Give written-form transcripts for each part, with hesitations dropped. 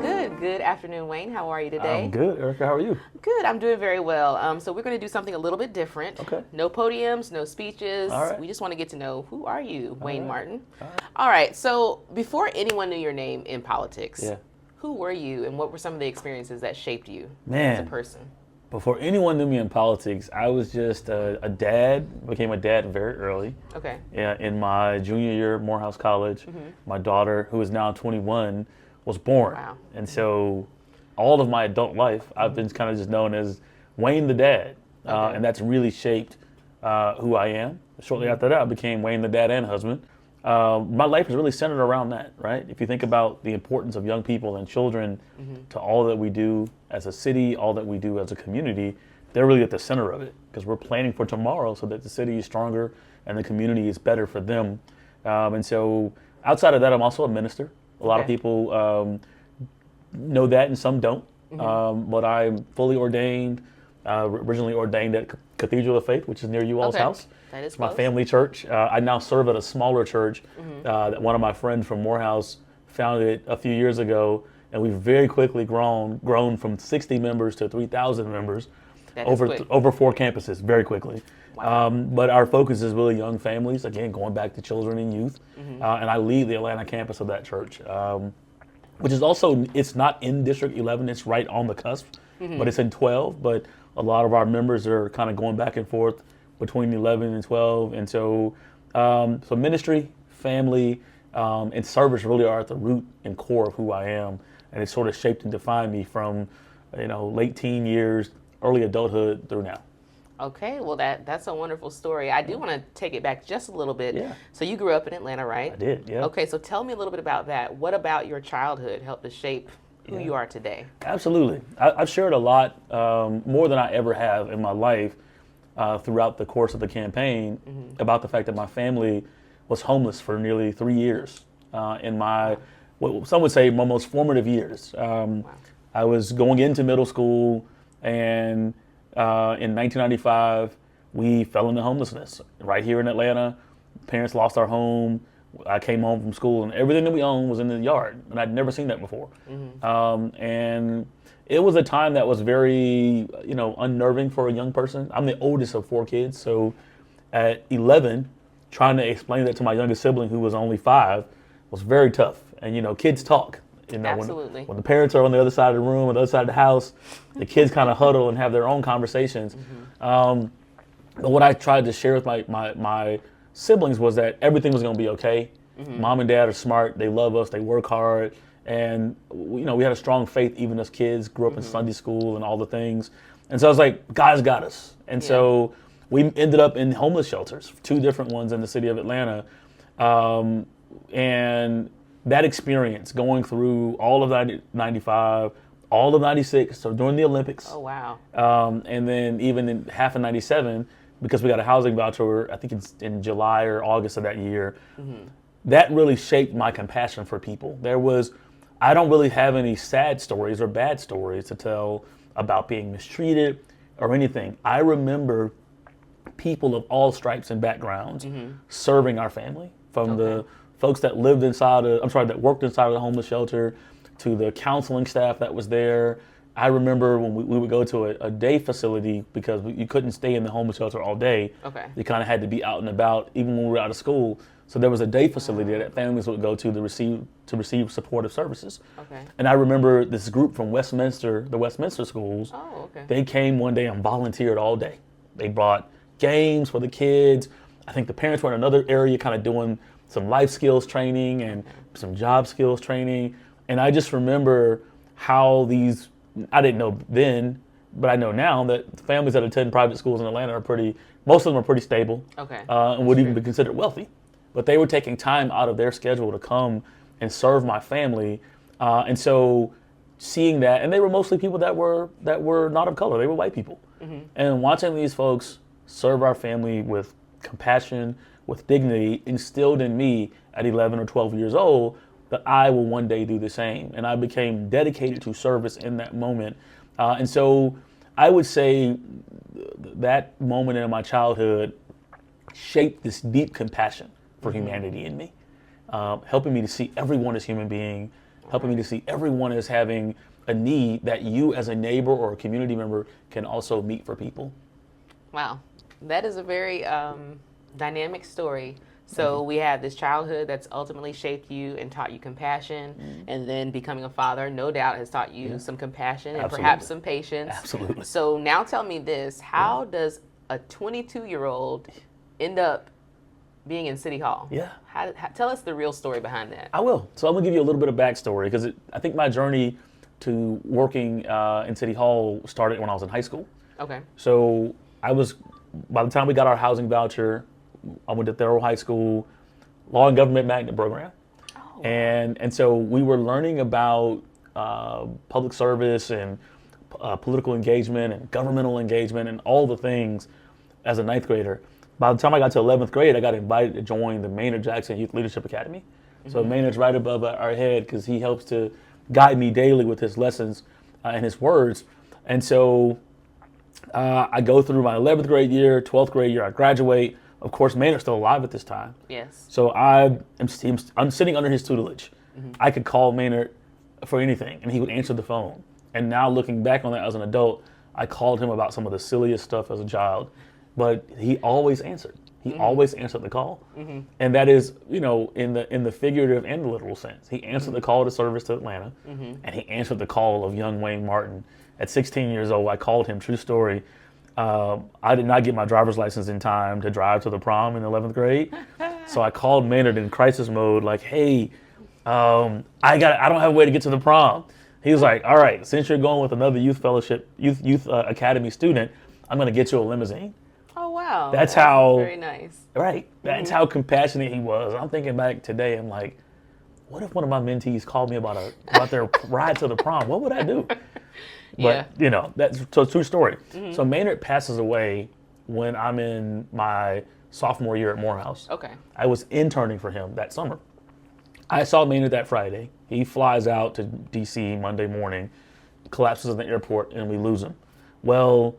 Good. Good afternoon, Wayne. How are you I'm today? good, Erica. How are you? Good. I'm doing very well. So we're going to do something a little bit different. Okay. No podiums, no All speeches. right. We just want to get to know who are you, All Wayne right. Martin. All right. All right. So before anyone knew your name in politics, Yeah. who were you, and what were some of the experiences that shaped you as a Man, person? before anyone knew me in politics, I was just a dad. Became a dad very early. Okay. Yeah, in my junior year at Morehouse College, my daughter, who is now 21, was born. Wow. And so all of my adult life, I've been kind of just known as Wayne the dad. Okay. And that's really shaped who I am. Shortly after that, I became Wayne the dad and husband. My life is really centered around that, right? If you think about the importance of young people and children to all that we do as a city, all that we do as a community, they're really at the center of it because we're planning for tomorrow so that the city is stronger and the community is better for them. And so outside of that, I'm also a minister. A lot of Okay. people know that and some don't. But I'm fully ordained, originally ordained at Cathedral of Faith, which is near you all's Okay. house. That is It's my close. family church. I now serve at a smaller church that one of my friends from Morehouse founded a few years ago, and we've very quickly grown from 60 members to 3,000 members That is over quick. over 4 campuses very quickly. Wow. But our focus is really young families, again, going back to children and youth. And I lead the Atlanta campus of that church, which is also, it's not in District 11, it's right on the cusp, but it's in 12. But a lot of our members are kind of going back and forth between 11 and 12. And so, so ministry, family, and service really are at the root and core of who I am. And it sort of shaped and defined me from, late teen years, early adulthood through now. Okay, well that's a wonderful story. I do want to take it back just a little bit. Yeah. So you grew up in Atlanta, right? I did, yeah. Okay, so tell me a little bit about that. What about your childhood helped to shape who you are today? Absolutely. I've shared a lot, more than I ever have in my life throughout the course of the campaign about the fact that my family was homeless for nearly 3 years in my, what some would say, my most formative years. I was going into middle school, and in 1995, we fell into homelessness right here in Atlanta. Parents lost our home. I came home from school, and everything that we owned was in the yard, and I'd never seen that before. And it was a time that was very, unnerving for a young person. I'm the oldest of 4 kids, so at 11, trying to explain that to my youngest sibling, who was only 5, was very tough. And kids talk. Absolutely. When the parents are on the other side of the room, on the other side of the house, the kids kind of huddle and have their own conversations. But what I tried to share with my siblings was that everything was going to be okay. Mom and dad are smart. They love us. They work hard. And, we had a strong faith even as kids, grew up in Sunday school and all the things. And so I was like, God's got us. And so we ended up in homeless shelters, 2 different ones in the city of Atlanta. And that experience going through all of 95, all of 96, so during the Olympics. Oh, wow. And then even in half of 97, because we got a housing voucher, I think it's in July or August of that year, that really shaped my compassion for people. I don't really have any sad stories or bad stories to tell about being mistreated or anything. I remember people of all stripes and backgrounds serving our family, from the folks that worked inside of the homeless shelter to the counseling staff that was there. I remember when we would go to a day facility because you couldn't stay in the homeless shelter all day. Okay. You kind of had to be out and about even when we were out of school. So there was a day facility that families would go to receive supportive services. Okay. And I remember this group from Westminster, the Westminster schools. Oh, okay. They came one day and volunteered all day. They brought games for the kids. I think the parents were in another area kind of doing some life skills training and some job skills training. And I just remember how I didn't know then, but I know now that families that attend private schools in Atlanta most of them are pretty stable. Okay. And would even be considered wealthy. But they were taking time out of their schedule to come and serve my family. And so seeing that, and they were mostly people that were not of color, they were white people. And watching these folks serve our family with compassion, with dignity, instilled in me at 11 or 12 years old that I will one day do the same. And I became dedicated to service in that moment. And so I would say that moment in my childhood shaped this deep compassion for humanity in me, helping me to see everyone as human being helping me to see everyone as having a need that you as a neighbor or a community member can also meet for people. Wow, that is a very dynamic story. So we have this childhood that's ultimately shaped you and taught you compassion, and then becoming a father, no doubt, has taught you some compassion and perhaps some patience. Absolutely. So now tell me this, how does a 22-year-old end up being in City Hall? Yeah. Tell us the real story behind that. I will. So I'm going to give you a little bit of backstory because I think my journey to working in City Hall started when I was in high school. Okay. So by the time we got our housing voucher, I went to Thorough High School, Law and Government Magnet program. Oh. And so we were learning about public service and political engagement and governmental engagement and all the things as a ninth grader. By the time I got to 11th grade, I got invited to join the Maynard Jackson Youth Leadership Academy. So Maynard's right above our head because he helps to guide me daily with his lessons and his words. And so I go through my 11th grade year, 12th grade year, I graduate. Of course, Maynard's still alive at this time. Yes. So I'm sitting under his tutelage. I could call Maynard for anything, and he would answer the phone. And now looking back on that as an adult, I called him about some of the silliest stuff as a child, but he always answered. He always answered the call. And that is, in the figurative and the literal sense. He answered the call to service to Atlanta, and he answered the call of young Wayne Martin. At 16 years old, I called him, true story. I did not get my driver's license in time to drive to the prom in 11th grade. So I called Maynard in crisis mode, like, hey, I don't have a way to get to the prom. He was like, all right, since you're going with another youth academy student, I'm going to get you a limousine. Oh, wow. That's how very nice. Right. That's how compassionate he was. I'm thinking back today, I'm like, what if one of my mentees called me about their ride to the prom? What would I do? But, that's a true story. So Maynard passes away when I'm in my sophomore year at Morehouse. Okay. I was interning for him that summer. I saw Maynard that Friday. He flies out to D.C. Monday morning, collapses in the airport, and we lose him. Well,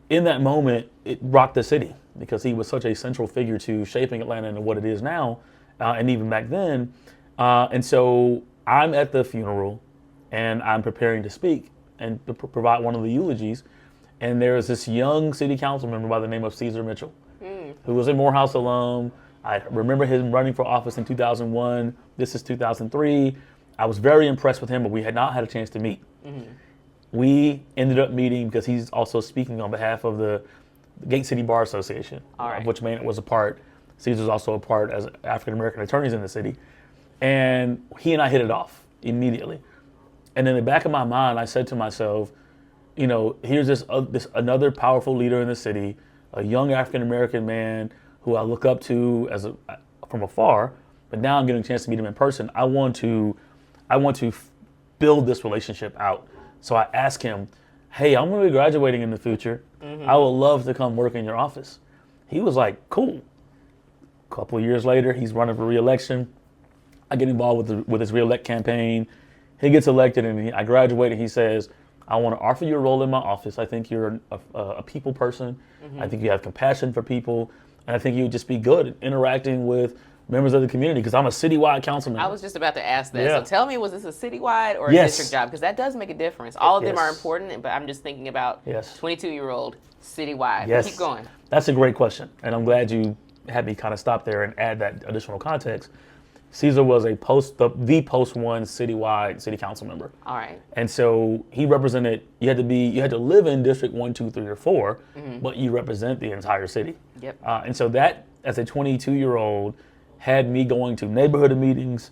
in that moment, it rocked the city because he was such a central figure to shaping Atlanta into what it is now, and even back then. And so I'm at the funeral, and I'm preparing to speak and to provide one of the eulogies. And there is this young city council member by the name of Caesar Mitchell, who was a Morehouse alum. I remember him running for office in 2001. This is 2003. I was very impressed with him, but we had not had a chance to meet. We ended up meeting because he's also speaking on behalf of the Gate City Bar Association, of which Maynard was a part. Caesar's also a part as African-American attorneys in the city. And he and I hit it off immediately. And in the back of my mind, I said to myself, here's this another powerful leader in the city, a young African-American man who I look up to from afar, but now I'm getting a chance to meet him in person. I want to build this relationship out. So I asked him, hey, I'm going to be graduating in the future. I would love to come work in your office. He was like, cool. A couple of years later, he's running for re-election. I get involved with his re-elect campaign. He gets elected, and I graduate, and he says, I want to offer you a role in my office. I think you're a people person. I think you have compassion for people. And I think you would just be good at interacting with members of the community because I'm a citywide council member. I was just about to ask that. So tell me, was this a citywide or a Yes. district job? Because that does make a difference. All of them Yes. are important, but I'm just thinking about 22-year-old citywide. Yes. Keep going. That's a great question. And I'm glad you had me kind of stop there and add that additional context. Caesar was the post one citywide city council member. All right. And so he represented, you had to live in District 1, 2, 3, or 4, but you represent the entire city. Yep. And so that, as a 22-year-old, had me going to neighborhood meetings,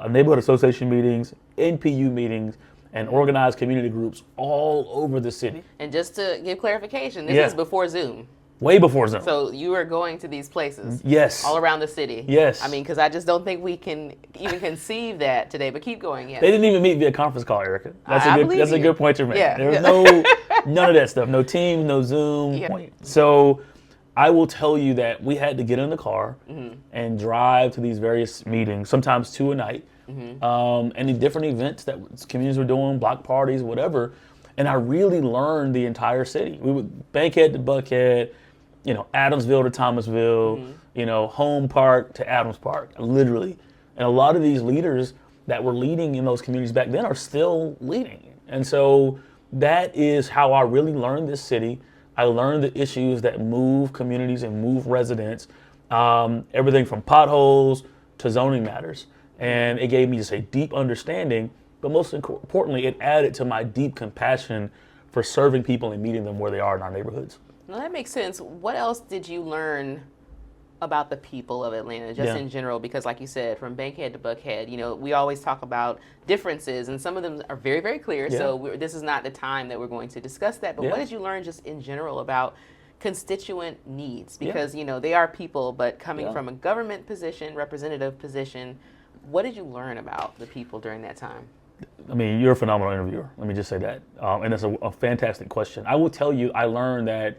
neighborhood association meetings, NPU meetings, and organized community groups all over the city. And just to give clarification, this is before Zoom. Way before Zoom. So you are going to these places. Yes. All around the city. Yes. I mean, because I just don't think we can even conceive that today, but keep going. Yes. They didn't even meet via conference call, Erika. That's a good point you're making. Yeah. There was none of that stuff. No Teams, no Zoom. Yeah. So I will tell you that we had to get in the car and drive to these various meetings, sometimes 2 a night, and in different events that communities were doing, block parties, whatever. And I really learned the entire city. We would Bankhead to Buckhead, Adamsville to Thomasville, Home Park to Adams Park, literally. And a lot of these leaders, that were leading in those communities back then are still leading. And so that is how I really learned this city. I learned the issues that move communities and move residents, everything from potholes to zoning matters. And it gave me just a deep understanding, but most importantly, it added to my deep compassion for serving people and meeting them where they are in our neighborhoods. Now that makes sense. What else did you learn about the people of Atlanta, just in general? Because like you said, from Bankhead to Buckhead, we always talk about differences, and some of them are very, very clear. So this is not the time that we're going to discuss that. But what did you learn just in general about constituent needs? Because, they are people, but coming from a government position, representative position, what did you learn about the people during that time? I mean, you're a phenomenal interviewer. Let me just say that. And that's a fantastic question. I will tell you, I learned that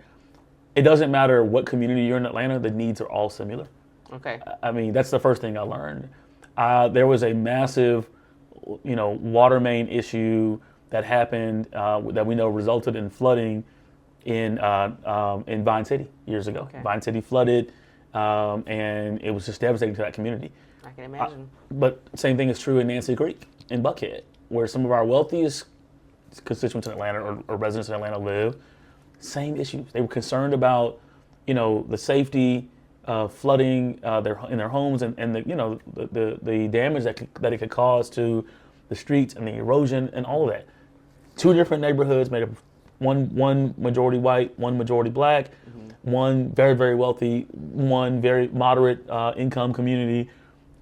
it doesn't matter what community you're in Atlanta, the needs are all similar. Okay. I mean, that's the first thing I learned. There was a massive, water main issue that happened that we know resulted in flooding in Vine City years ago. Okay. Vine City flooded, and it was just devastating to that community. I can imagine. But same thing is true in Nancy Creek, in Buckhead, where some of our wealthiest constituents in Atlanta or residents in Atlanta live. Same issues. They were concerned about, the safety of flooding in their homes and the damage that it could cause to the streets and the erosion and all of that. Two different neighborhoods made up of one majority white, one majority black, one very, very wealthy, one very moderate income community.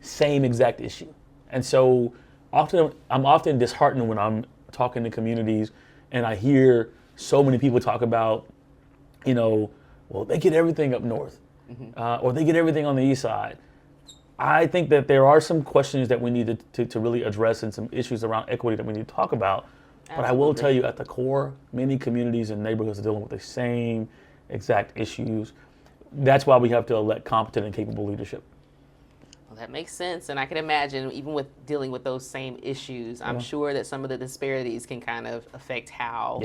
Same exact issue. And so I'm often disheartened when I'm talking to communities and I hear so many people talk about, well, they get everything up north, or they get everything on the east side. I think that there are some questions that we need to really address and some issues around equity that we need to talk about. Absolutely. But I will tell you, at the core, many communities and neighborhoods are dealing with the same exact issues. That's why we have to elect competent and capable leadership. Well, that makes sense. And I can imagine, even with dealing with those same issues, I'm sure that some of the disparities can kind of affect how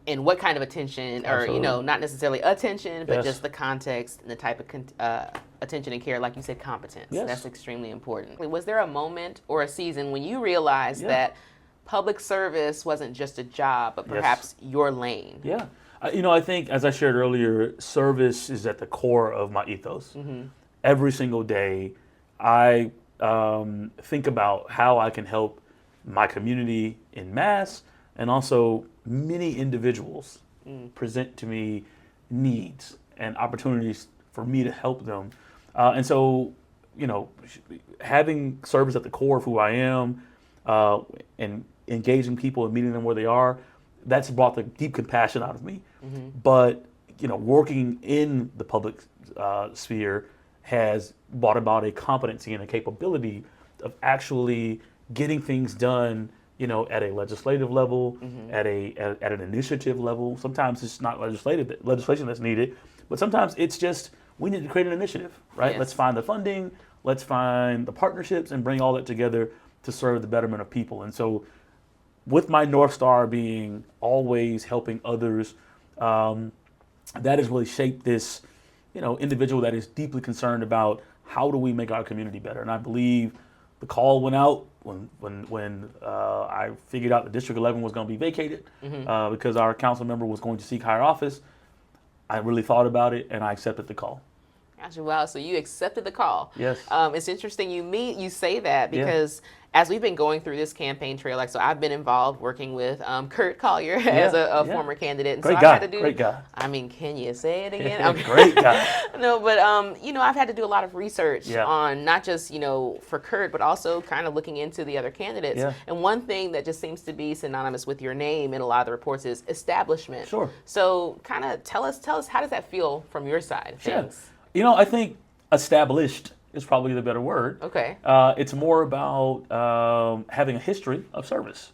and what kind of attention, or not necessarily attention, but just the context and the type of attention and care, like you said, competence. That's extremely important. Was there a moment or a season when you realized that public service wasn't just a job, but perhaps your lane? Yeah. I think, as I shared earlier, service is at the core of my ethos. Every single day, I think about how I can help my community en masse, and also many individuals present to me needs and opportunities for me to help them. And so, having service at the core of who I am, and engaging people and meeting them where they are, that's brought the deep compassion out of me. But, working in the public sphere has brought about a competency and a capability of actually getting things done, at a legislative level, at an initiative level. Sometimes it's not legislation that's needed, but sometimes it's just, we need to create an initiative, right? Let's find the funding, let's find the partnerships, and bring all that together to serve the betterment of people. And so, with my North Star being always helping others, that has really shaped this, individual that is deeply concerned about how do we make our community better. And I believe the call went out when I figured out that District 11 was going to be vacated because our council member was going to seek higher office. I really thought about it and I accepted the call. Gotcha. Wow. So you accepted the call. Yes. It's interesting you say that because as we've been going through this campaign trail, so I've been involved working with Kurt Collier as a former candidate. And great so guy. I had to do, great guy. I mean, can you say it again? Great guy. No, but I've had to do a lot of research on not just, for Kurt, but also kind of looking into the other candidates. Yeah. And one thing that just seems to be synonymous with your name in a lot of the reports is establishment. Sure. So kind of tell us, how does that feel from your side of things? I think established is probably the better word. Okay. It's more about having a history of service.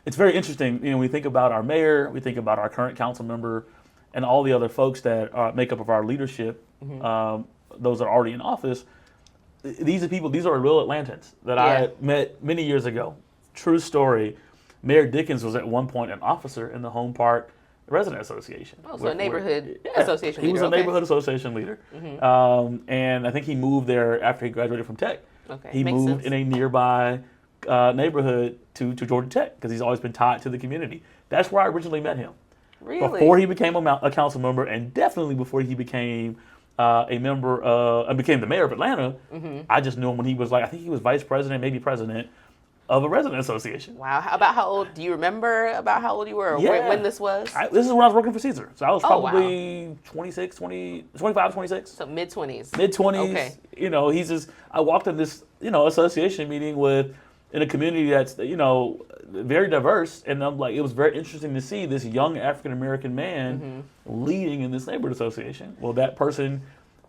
It's very interesting. We think about our mayor, we think about our current council member, and all the other folks that make up of our leadership, those that are already in office. These are real Atlantans that I met many years ago. True story. Mayor Dickens was at one point an officer in the Home Park Resident Association. Oh, so a neighborhood association leader. He was a neighborhood association leader. And I think he moved there after he graduated from Tech. Okay, he makes moved sense. in a nearby neighborhood to Georgia Tech because he's always been tied to the community. That's where I originally met him. Really? Before he became a council member, and definitely before he became a member and became the mayor of Atlanta, I just knew him when he was I think he was vice president, maybe president of a resident association. Wow. How old? Do you remember about how old you were or Yeah. when this was? This is when I was working for Caesar. So I was Oh, wow. probably 26, 20, 25, 26. So mid-20s. Mid-20s. Okay. He's just, I walked in this, association meeting in a community that's, very diverse. And I'm like, it was very interesting to see this young African-American man leading in this neighborhood association. Well, that person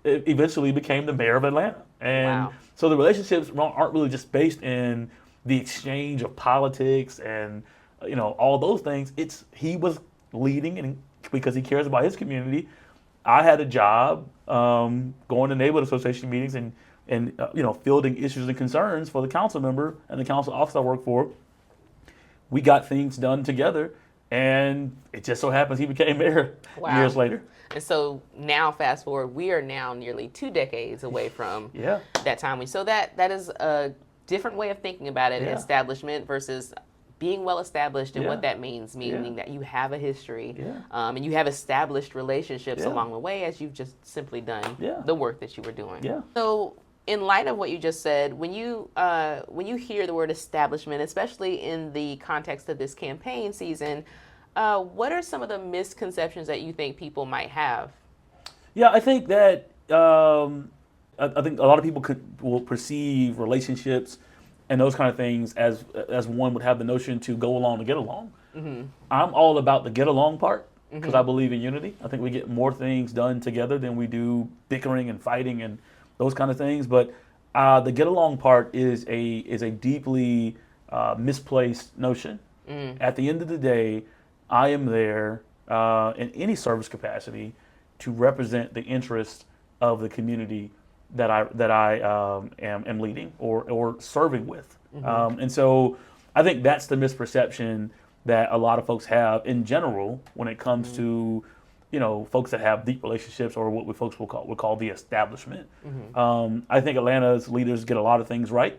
eventually became the mayor of Atlanta. And Wow. so the relationships aren't really just based in the exchange of politics and, all those things. He was leading and because he cares about his community. I had a job going to neighborhood association meetings and fielding issues and concerns for the council member and the council office I work for. We got things done together, and it just so happens he became mayor years later. And so now, fast forward, we are now nearly 2 decades away from that time. So that is a different way of thinking about it, establishment versus being well established and what that means, meaning that you have a history and you have established relationships along the way as you've just simply done the work that you were doing. Yeah. So in light of what you just said, when you hear the word establishment, especially in the context of this campaign season, what are some of the misconceptions that you think people might have? Yeah, I think that I think a lot of people will perceive relationships and those kind of things as one would have the notion to go along to get along. I'm all about the get along part because I believe in unity. I think we get more things done together than we do bickering and fighting and those kind of things. But the get along part is a deeply misplaced notion. At the end of the day, I am there in any service capacity to represent the interests of the community that I am leading or serving with. And so I think that's the misperception that a lot of folks have in general when it comes to folks that have deep relationships or what folks will call the establishment. I think Atlanta's leaders get a lot of things right.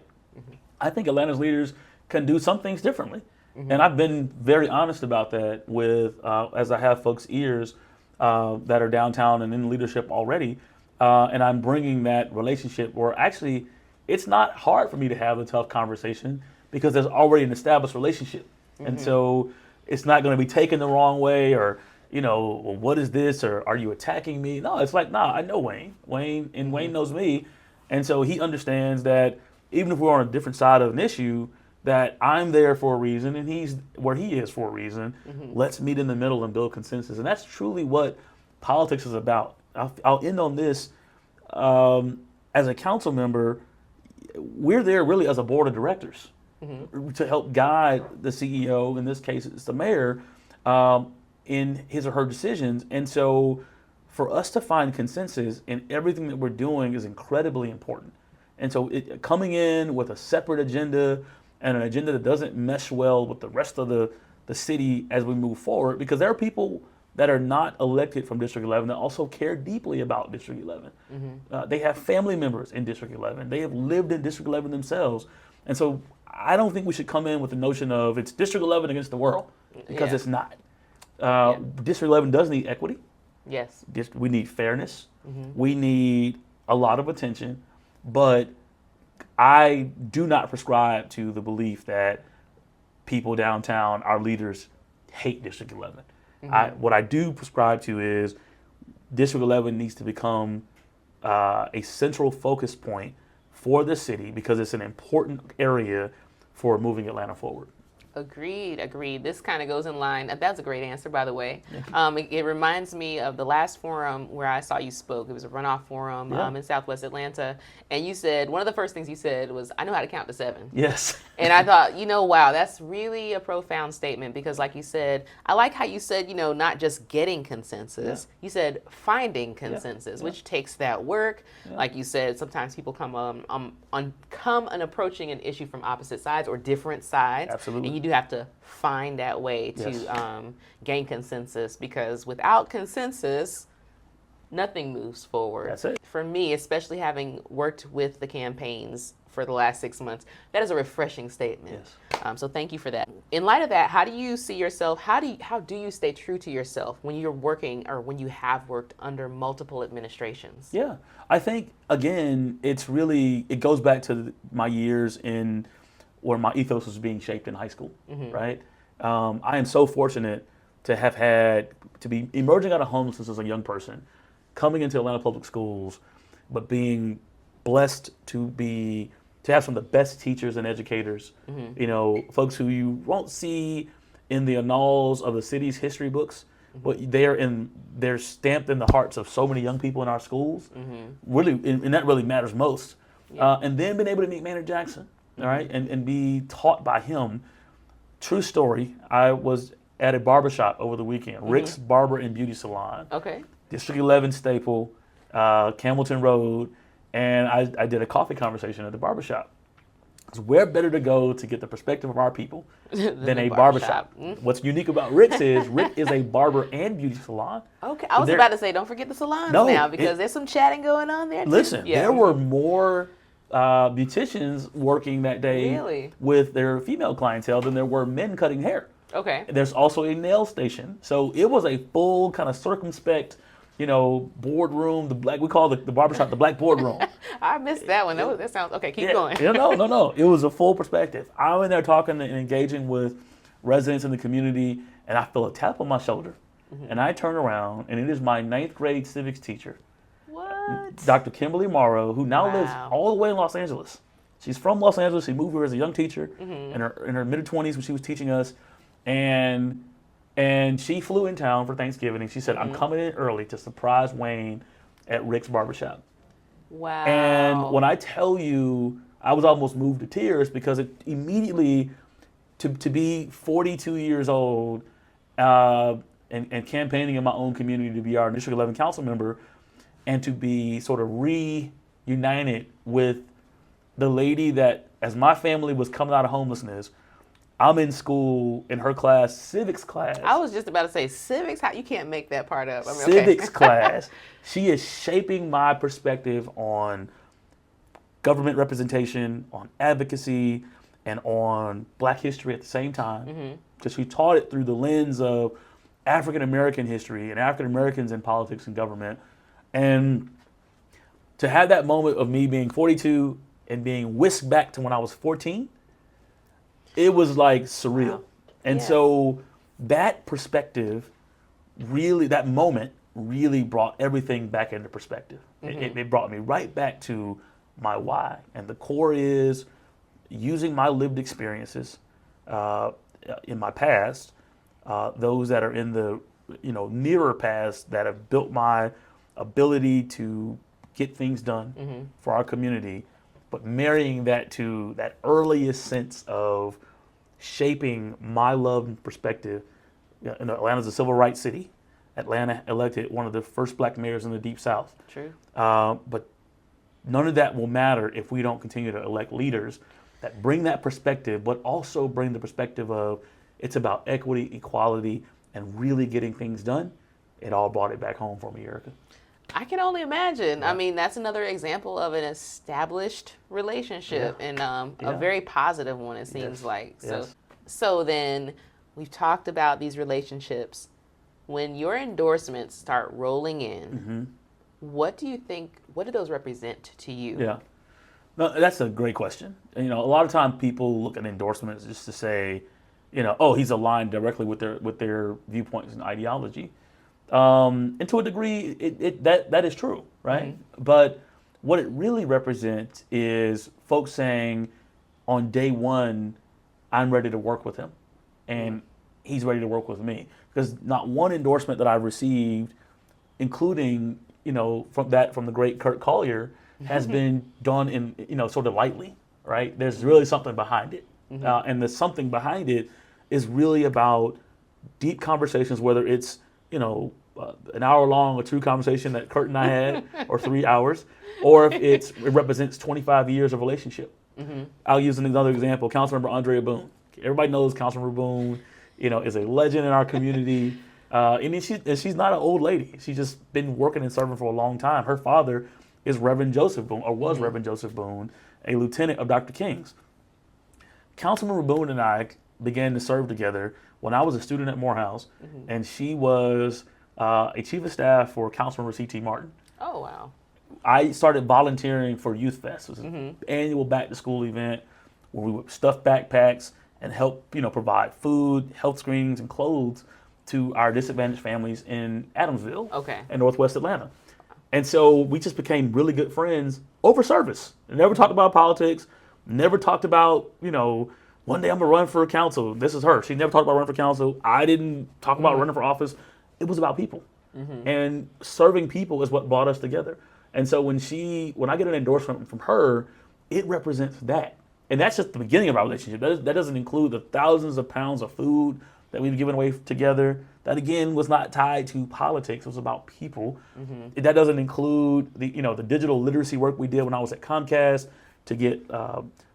I think Atlanta's leaders can do some things differently. And I've been very honest about that with as I have folks' ears that are downtown and in leadership already. And I'm bringing that relationship where actually it's not hard for me to have a tough conversation because there's already an established relationship. And so it's not going to be taken the wrong way or, well, what is this? Or are you attacking me? No, it's like, I know Wayne. Wayne knows me. And so he understands that even if we're on a different side of an issue, that I'm there for a reason and he's where he is for a reason. Let's meet in the middle and build consensus. And that's truly what politics is about. I'll end on this. As a council member, we're there really as a board of directors to help guide the CEO, in this case it's the mayor, in his or her decisions. And so for us to find consensus in everything that we're doing is incredibly important. And so coming in with a separate agenda and an agenda that doesn't mesh well with the rest of the city as we move forward, because there are people that are not elected from District 11 that also care deeply about District 11. They have family members in District 11. They have lived in District 11 themselves. And so I don't think we should come in with the notion of it's District 11 against the world, because it's not. District 11 does need equity. Yes. We need fairness. We need a lot of attention. But I do not prescribe to the belief that people downtown, our leaders, hate District 11. What I do prescribe to is District 11 needs to become a central focus point for the city because it's an important area for moving Atlanta forward. Agreed. This kind of goes in line. That's a great answer, by the way. It reminds me of the last forum where I saw you spoke. It was a runoff forum in Southwest Atlanta. And you said, one of the first things you said was, I know how to count to 7. Yes. And I thought, wow, that's really a profound statement because like you said, I like how you said, not just getting consensus. You said finding consensus, which takes that work. Like you said, sometimes people come approaching an issue from opposite sides or different sides. Absolutely. And you do have to find that way to gain consensus because without consensus, nothing moves forward. That's it. For me, especially having worked with the campaigns for the last 6 months, that is a refreshing statement. Yes. So thank you for that. In light of that, how do you see yourself? How do you stay true to yourself when you're working or when you have worked under multiple administrations? Yeah, I think again, it goes back to my years in where my ethos was being shaped in high school, right? I am so fortunate to be emerging out of homelessness as a young person, coming into Atlanta public schools, but being blessed to have some of the best teachers and educators, folks who you won't see in the annals of the city's history books, but they're stamped in the hearts of so many young people in our schools. Really, and that really matters most. Yeah. And then being able to meet Maynard Jackson, all right, and be taught by him. True story, I was at a barbershop over the weekend, Rick's Barber and Beauty Salon. Okay. District 11 Staple, Campbellton Road, and I did a coffee conversation at the barbershop. Because where better to go to get the perspective of our people than a barbershop? What's unique about Rick's is Rick is a barber and beauty salon. Okay, I was about to say, don't forget the salons now, because there's some chatting going on there too. Listen, there were more beauticians working that day with their female clientele than there were men cutting hair. Okay. There's also a nail station. So it was a full kind of circumspect, boardroom, we call the barbershop the black boardroom. I missed that one. That sounds, okay, keep going. No. It was a full perspective. I'm in there talking and engaging with residents in the community, and I feel a tap on my shoulder. And I turn around, and it is my 9th grade civics teacher, What? Dr. Kimberly Morrow, who now lives all the way in Los Angeles. She's from Los Angeles. She moved here as a young teacher in her mid-20s when she was teaching us. And she flew in town for Thanksgiving, and she said, I'm coming in early to surprise Wayne at Rick's Barbershop. Wow. And when I tell you, I was almost moved to tears because it immediately, to be 42 years old and campaigning in my own community to be our District 11 council member, and to be sort of reunited with the lady that, as my family was coming out of homelessness, I'm in school in her class, civics class. I was just about to say civics. How you can't make that part up? Civics class. She is shaping my perspective on government representation, on advocacy, and on Black history at the same time. Because she taught it through the lens of African American history and African Americans in politics and government. And to have that moment of me being 42 and being whisked back to when I was 14. It was like surreal. Wow. And so that perspective that moment really brought everything back into perspective. It brought me right back to my why. And the core is using my lived experiences in my past, those that are in the nearer past that have built my ability to get things done for our community, but marrying that to that earliest sense of shaping my love and perspective. Atlanta's a civil rights city. Atlanta elected one of the first Black mayors in the Deep South. True. But none of that will matter if we don't continue to elect leaders that bring that perspective, but also bring the perspective of it's about equity, equality, and really getting things done. It all brought it back home for me, Erika. I can only imagine. Yeah. I mean, that's another example of an established relationship and a very positive one, it seems like. So then we've talked about these relationships. When your endorsements start rolling in, what do those represent to you? Yeah. No, that's a great question. A lot of times people look at endorsements just to say, he's aligned directly with their viewpoints and ideology. And to a degree, that is true, right? But what it really represents is folks saying, on day one, I'm ready to work with him, and he's ready to work with me. Because not one endorsement that I've received, including from the great Kurt Collier, has been done in sort of lightly, right? There's really something behind it, and the something behind it is really about deep conversations, whether it's an hour long or two conversation that Kurt and I had, or 3 hours, or if it represents 25 years of relationship. I'll use another example, Councilmember Andrea Boone. Everybody knows Councilmember Boone, is a legend in our community. She's not an old lady. She's just been working and serving for a long time. Her father is Reverend Joseph Boone, or was Reverend Joseph Boone, a lieutenant of Dr. King's. Councilmember Boone and I began to serve together when I was a student at Morehouse, and she was a chief of staff for Councilmember C.T. Martin. Oh, wow. I started volunteering for Youth Fest. It was an annual back-to-school event where we would stuff backpacks and help, provide food, health screenings, and clothes to our disadvantaged families in Adamsville and Northwest Atlanta. And so we just became really good friends over service. Never talked about politics, never talked about, one day I'm going to run for council. This is her. She never talked about running for council. I didn't talk about running for office. It was about people. And serving people is what brought us together. And so when I get an endorsement from her, it represents that. And that's just the beginning of our relationship. That doesn't include the thousands of pounds of food that we've given away together. That again was not tied to politics. It was about people. That doesn't include the digital literacy work we did when I was at Comcast to get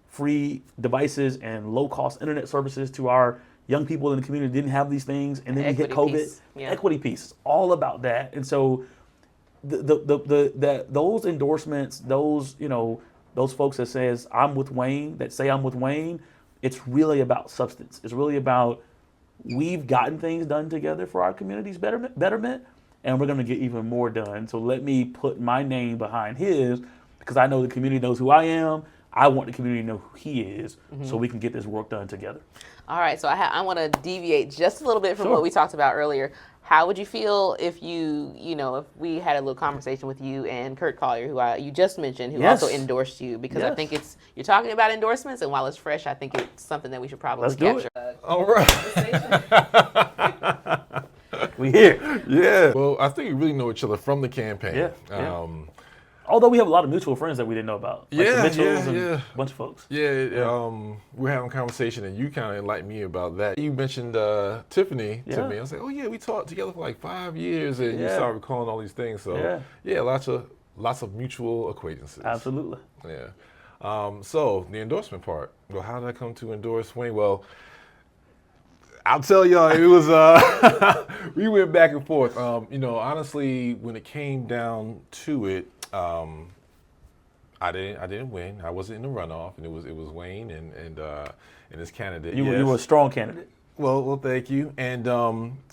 free devices and low-cost internet services to our young people in the community who didn't have these things, and then we hit COVID. Piece. Yeah. Equity piece, it's all about that. And so those endorsements, those folks that say I'm with Wayne, it's really about substance. It's really about we've gotten things done together for our community's betterment, and we're going to get even more done. So let me put my name behind his, because I know the community knows who I am. I want the community to know who he is, so we can get this work done together. All right, so I want to deviate just a little bit from what we talked about earlier. How would you feel if if we had a little conversation with you and Kurt Collier, who you just mentioned, who also endorsed you? Because I think you're talking about endorsements, and while it's fresh, I think it's something that we should probably capture. All right. We here. Yeah. Well, I think we really know each other from the campaign. Yeah. Although we have a lot of mutual friends that we didn't know about. Like the Mitchells and a bunch of folks. We're having a conversation, and you kind of enlightened me about that. You mentioned Tiffany to me. I was like, oh, yeah, we taught together for like 5 years, and you started recalling all these things. So, lots of mutual acquaintances. Absolutely. Yeah. So, the endorsement part. Well, how did I come to endorse Wayne? Well, I'll tell y'all, it was, we went back and forth. Honestly, when it came down to it, I didn't win. I wasn't in the runoff, and it was Wayne and his candidate. You were a strong candidate. Well, thank you. And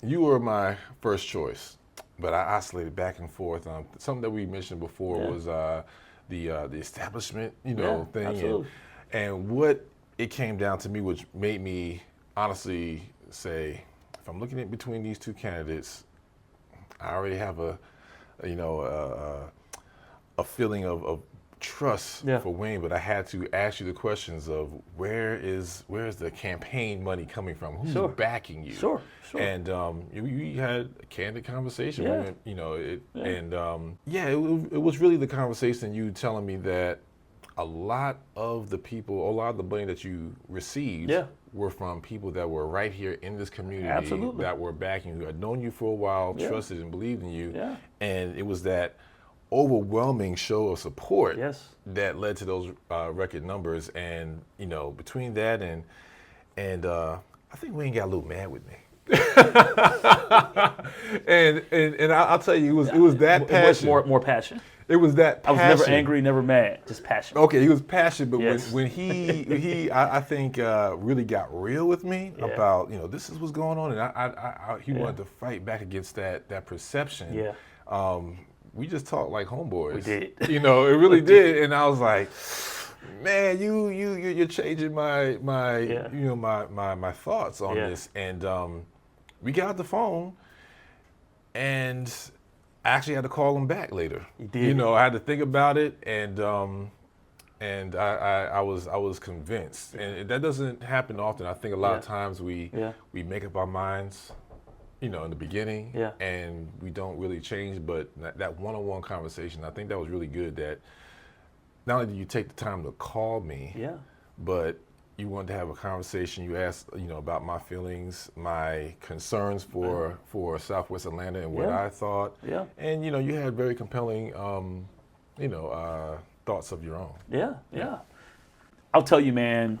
you were my first choice, but I oscillated back and forth. Something that we mentioned before was the establishment, thing, absolutely. And what it came down to me, which made me honestly say, if I'm looking at between these two candidates, I already have a feeling of trust for Wayne, but I had to ask you the questions of where is the campaign money coming from? Who's backing you? Sure. And we had a candid conversation. It was really the conversation, you telling me that a lot of the money that you received were from people that were right here in this community that were backing you, who had known you for a while, trusted and believed in you. And it was that overwhelming show of support that led to those record numbers. And between that and I think Wayne got a little mad with me. and I'll tell you, it was that passion. More passion. It was that passion. I was never angry, never mad, just passion. Okay, he was passionate, but when he I think really got real with me about this is what's going on, and he wanted to fight back against that perception. Yeah. We just talked like homeboys. We did. It really did, and I was like, man, you're changing my my thoughts on this, and we got off the phone, and I actually had to call him back later. You did. I had to think about it, and I was convinced, and that doesn't happen often. I think a lot of times we make up our minds, in the beginning, and we don't really change. But that one-on-one conversation, I think that was really good. That not only did you take the time to call me, but you wanted to have a conversation. You asked, about my feelings, my concerns for Southwest Atlanta and what I thought. Yeah. And, you had very compelling, thoughts of your own. Yeah. I'll tell you, man,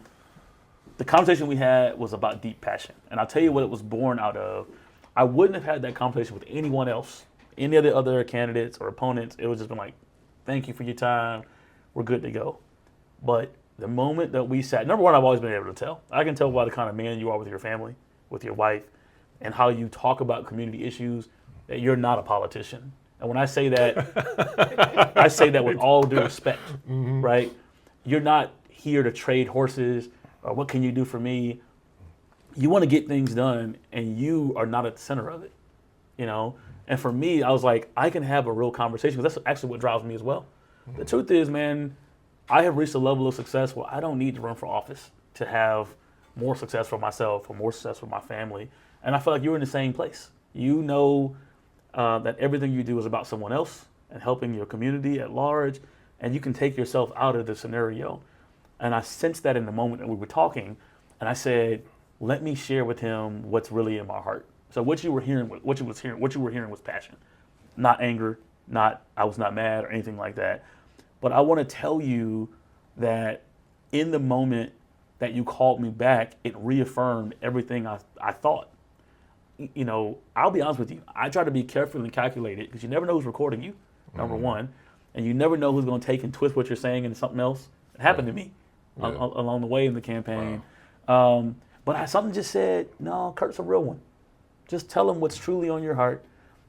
the conversation we had was about deep passion. And I'll tell you what it was born out of I wouldn't have had that conversation with anyone else, any of the other candidates or opponents. It would just been like, thank you for your time. We're good to go. But the moment that we sat, number one, I've always been able to tell. I can tell by the kind of man you are with your family, with your wife, and how you talk about community issues, that you're not a politician. And when I say that, I say that with all due respect, right? You're not here to trade horses or what can you do for me. You want to get things done, and you are not at the center of it, you know? And for me, I was like, I can have a real conversation, because that's actually what drives me as well. The truth is, man, I have reached a level of success where I don't need to run for office to have more success for myself or more success for my family. And I feel like you're in the same place. You know that everything you do is about someone else and helping your community at large, and you can take yourself out of the scenario. And I sensed that in the moment that we were talking, and I said, let me share with him what's really in my heart. So what you were hearing was passion, not anger, not I was not mad or anything like that. But I want to tell you that in the moment that you called me back, it reaffirmed everything I thought. You know, I'll be honest with you. I try to be careful and calculated, because you never know who's recording you, number one. And you never know who's going to take and twist what you're saying into something else. It happened to me along the way in the campaign. Wow. But something just said, no, Kurt's a real one. Just tell him what's truly on your heart.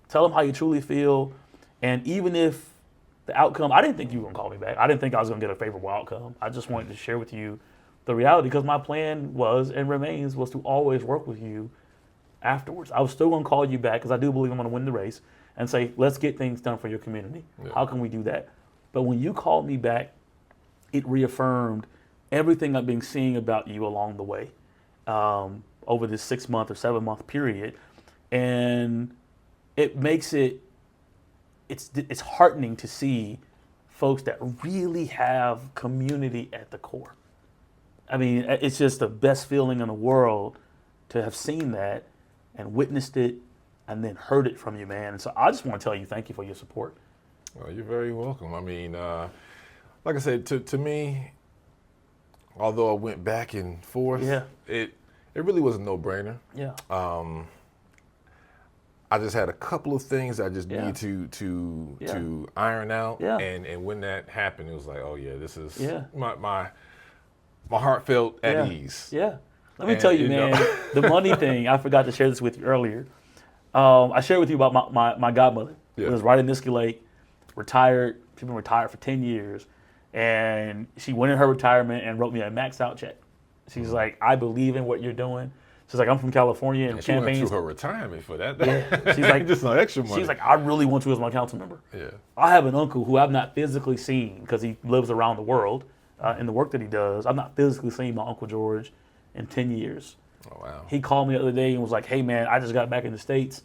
Tell him how you truly feel. And even if the outcome, I didn't think you were going to call me back. I didn't think I was going to get a favorable outcome. I just wanted to share with you the reality, because my plan was and remains was to always work with you afterwards. I was still going to call you back, because I do believe I'm going to win the race, and say, let's get things done for your community. Yeah. How can we do that? But when you called me back, it reaffirmed everything I've been seeing about you along the way over this 6-month or 7-month period. And it makes it's heartening to see folks that really have community at the core. I mean, it's just the best feeling in the world to have seen that and witnessed it and then heard it from you, man. And so I just want to tell you thank you for your support. Well, you're very welcome. I mean, like I said, to me, although I went back and forth, it really was a no-brainer. Yeah. I just had a couple of things I just need to iron out. Yeah. And when that happened, it was like, oh yeah, this is my heart felt at ease. Yeah. Let me tell you, man, the money thing, I forgot to share this with you earlier. I shared with you about my godmother. Yeah. Who was right in Niski Lake, retired. She's been retired for 10 years. And she went in her retirement and wrote me a maxed out check. She's like, I believe in what you're doing. She's like, I'm from California, and she went through her retirement for that. Yeah. She's like, just no extra money. She's like, I really want you as my council member. Yeah. I have an uncle who I've not physically seen, because he lives around the world in the work that he does. I've not physically seen my Uncle George in 10 years. Oh, wow. He called me the other day and was like, hey, man, I just got back in the States.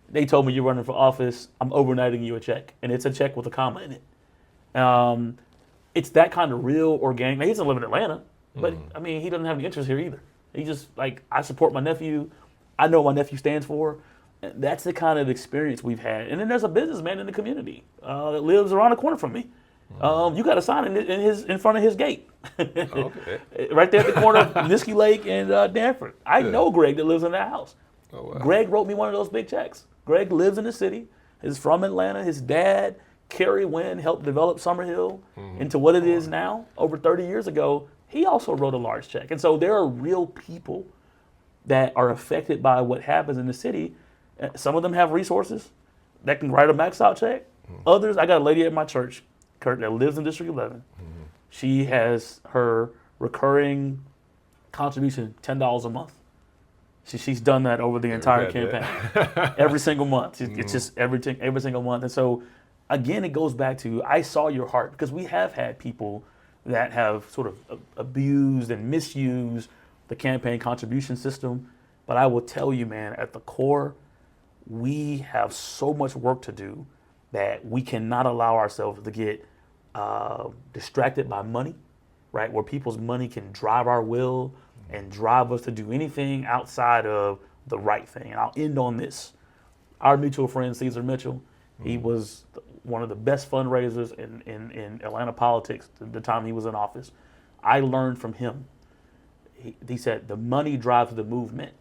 They told me you're running for office. I'm overnighting you a check. And it's a check with a comma in it. It's that kind of real organic. Now, he doesn't live in Atlanta, but, I mean, he doesn't have any interest here either. He just, like, I support my nephew. I know what my nephew stands for. That's the kind of experience we've had. And then there's a businessman in the community that lives around the corner from me. You got a sign in front of his gate. Okay. Right there at the corner of Niski Lake and Danford. I know Greg that lives in that house. Oh, wow. Greg wrote me one of those big checks. Greg lives in the city. He's from Atlanta. His dad, Kerry Wynn, helped develop Summerhill into what it is now. Over 30 years ago, he also wrote a large check. And so there are real people that are affected by what happens in the city. Some of them have resources that can write a max out check. Others, I got a lady at my church, Kurt, that lives in District 11. She has her recurring contribution, $10 a month. She's done that over the entire campaign, every single month. It's just every single month. And so, again, it goes back to, I saw your heart, because we have had people that have sort of abused and misused the campaign contribution system. But I will tell you, man, at the core, we have so much work to do that we cannot allow ourselves to get distracted by money, right? Where people's money can drive our will and drive us to do anything outside of the right thing. And I'll end on this. Our mutual friend, Cesar Mitchell, he was one of the best fundraisers in Atlanta politics the time he was in office. I learned from him. He said, the money drives the movement.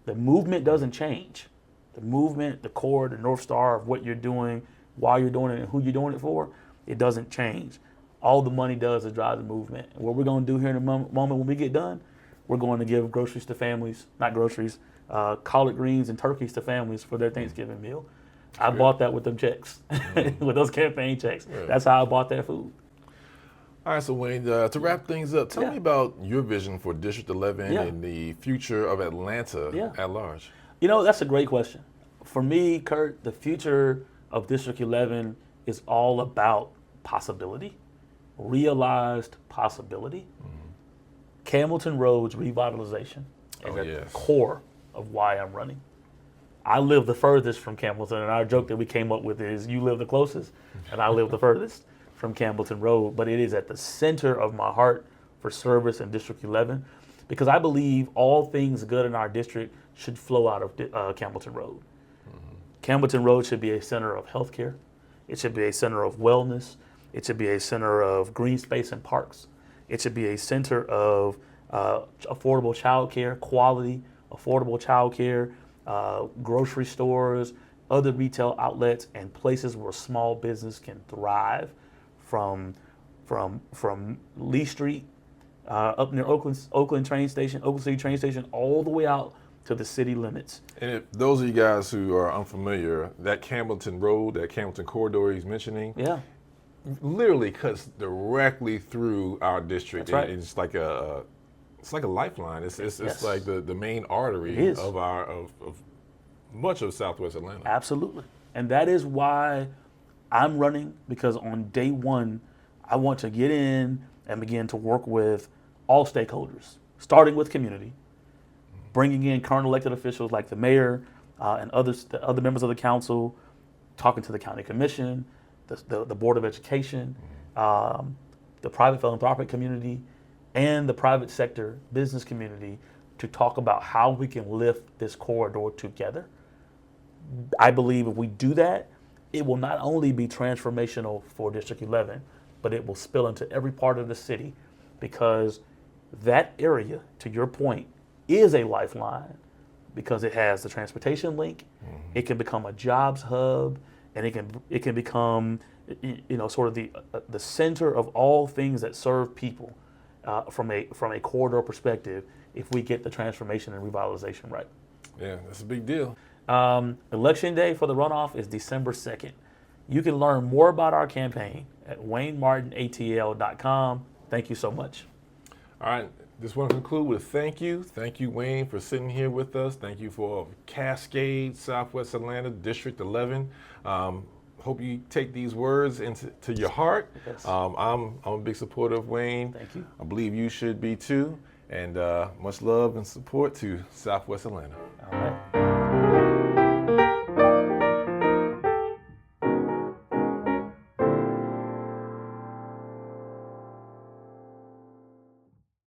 The movement doesn't change. the movement, the core, the North Star of what you're doing, why you're doing it, and who you're doing it for, it doesn't change. All the money does is drive the movement. And what we're going to do here in a moment when we get done, we're going to give groceries to families, not groceries, collard greens and turkeys to families for their Thanksgiving meal. I bought that with them checks, with those campaign checks. Yeah. That's how I bought that food. All right, so Wayne, to wrap things up, tell me about your vision for District 11 and the future of Atlanta at large. You know, that's a great question. For me, Kurt, the future of District 11 is all about possibility, realized possibility. Campbellton Road's revitalization is at the core of why I'm running. I live the furthest from Campbellton, and our joke that we came up with is you live the closest, and I live the furthest from Campbellton Road, but it is at the center of my heart for service in District 11 because I believe all things good in our district should flow out of Campbellton Road. Campbellton Road should be a center of healthcare. It should be a center of wellness. It should be a center of green space and parks. It should be a center of affordable childcare, quality, affordable childcare, grocery stores, other retail outlets, and places where small business can thrive. From Lee Street up near Oakland train station, Oakland City train station, all the way out to the city limits. And if those of you guys who are unfamiliar, that Campbellton Road, that Campbellton corridor he's mentioning, literally cuts directly through our district. That's right. It's like a lifeline. It's like the main artery of much of Southwest Atlanta. Absolutely, and that is why I'm running, because on day one, I want to get in and begin to work with all stakeholders, starting with community, bringing in current elected officials like the mayor and the other members of the council, talking to the county commission, the Board of Education, the private philanthropic community, and the private sector business community to talk about how we can lift this corridor together. I believe if we do that, it will not only be transformational for District 11, but it will spill into every part of the city because that area, to your point, is a lifeline because it has the transportation link. It can become a jobs hub, and it can become, sort of the center of all things that serve people from a corridor perspective if we get the transformation and revitalization right. Yeah, that's a big deal. Election day for the runoff is December 2nd. You can learn more about our campaign at waynemartinatl.com. Thank you so much. All right. Just want to conclude with a thank you. Thank you, Wayne, for sitting here with us. Thank you for Cascade, Southwest Atlanta, District 11. Hope you take these words into your heart. Yes. I'm a big supporter of Wayne. Thank you. I believe you should be too. And much love and support to Southwest Atlanta.